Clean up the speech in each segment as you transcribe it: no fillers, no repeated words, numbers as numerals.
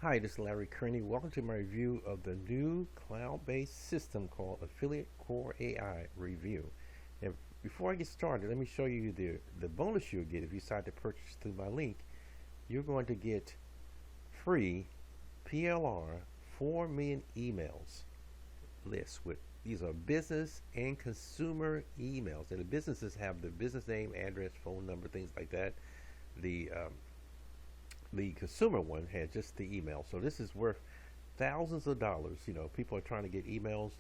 Hi, this is Larry Kearney. Welcome to my review of the new cloud-based system called Affiliate Core AI Review. And before I get started, let me show you the bonus you'll get if you decide to purchase through my link. You're going to get free PLR 4 million emails list with these are business and consumer emails, and the businesses have the business name, address, phone number, things like that. The consumer one had just the email. So this is worth thousands of dollars. You know, people are trying to get emails,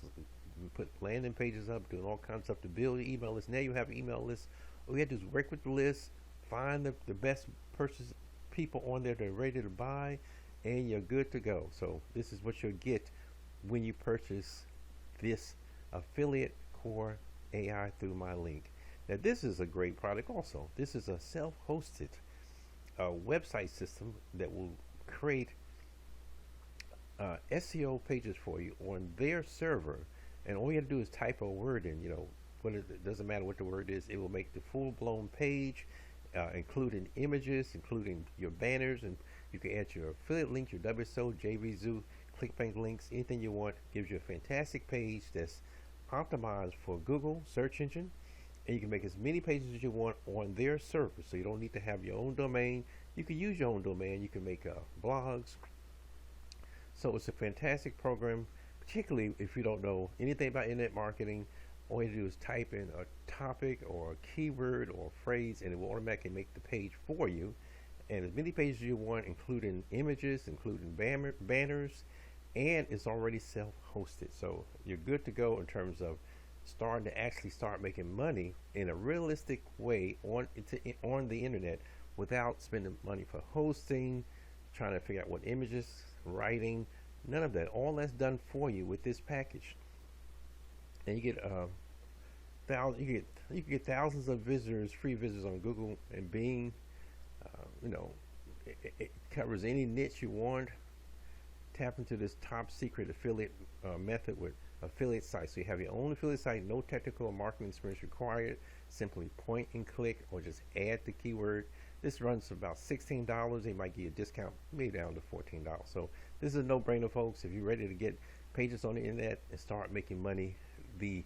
put landing pages up, doing all kinds of stuff to build an email list. Now you have an email list. All you have to do is work with the list, find the best purchase people on there that are ready to buy, and you're good to go. So this is what you'll get when you purchase this Affiliate Core AI through my link. Now this is a great product also. This is a self-hosted website system that will create SEO pages for you on their server, and all you have to do is type a word in. You know, it doesn't matter what the word is, it will make the full-blown page, including images, including your banners, and you can add your affiliate links, your WSO, JVZoo, ClickBank links, anything you want. Gives you a fantastic page that's optimized for Google search engine. And you can make as many pages as you want on their server, so you don't need to have your own domain. You can use your own domain. You can make blogs. So it's a fantastic program, particularly if you don't know anything about internet marketing. All you do is type in a topic or a keyword or a phrase, and it will automatically make the page for you. And as many pages as you want, including images, including banners, and it's already self-hosted. So you're good to go in terms of starting to actually start making money in a realistic way on the internet without spending money for hosting, trying to figure out what images, writing, none of that. All that's done for you with this package. And you get you can get thousands of visitors, free visitors on Google and Bing. You know, it covers any niche you want. Tap into this top secret affiliate method with affiliate sites. So you have your own affiliate site, no technical or marketing experience required. Simply point and click or just add the keyword. This runs for about $16. They might give you a discount, maybe down to $14. So this is a no-brainer, folks. If you're ready to get pages on the internet and start making money the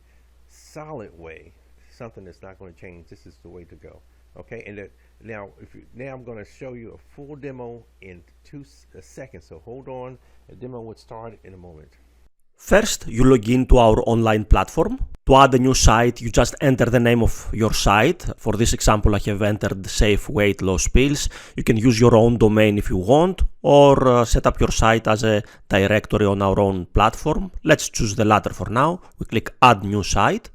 solid way, something that's not going to change, this is the way to go. Okay, and now I'm going to show you a full demo in 2 seconds. So hold on, the demo would start in a moment. First, you log in to our online platform. To add a new site, you just enter the name of your site. For this example, I have entered Safe Weight Loss Pills. You can use your own domain if you want, or set up your site as a directory on our own platform. Let's choose the latter for now. We click Add New Site.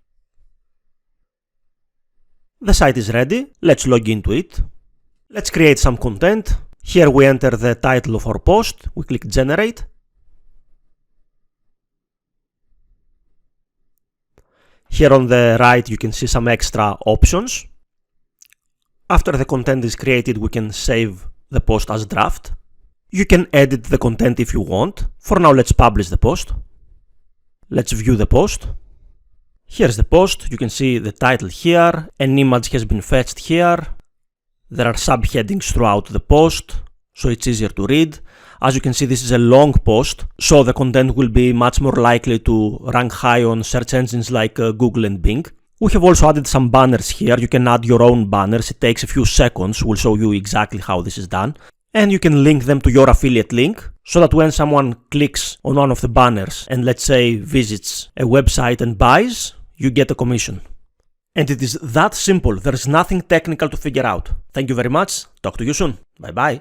The site is ready. Let's log into it. Let's create some content. Here we enter the title of our post. We click Generate. Here on the right you can see some extra options. After the content is created, we can save the post as draft. You can edit the content if you want. For now, let's publish the post. Let's view the post. Here's the post. You can see the title here. An image has been fetched here. There are subheadings throughout the post, so it's easier to read. As you can see, this is a long post, so the content will be much more likely to rank high on search engines like Google and Bing. We have also added some banners here. You can add your own banners. It takes a few seconds. We'll show you exactly how this is done. And you can link them to your affiliate link, so that when someone clicks on one of the banners and, let's say, visits a website and buys, you get a commission. And it is that simple. There is nothing technical to figure out. Thank you very much. Talk to you soon. Bye bye.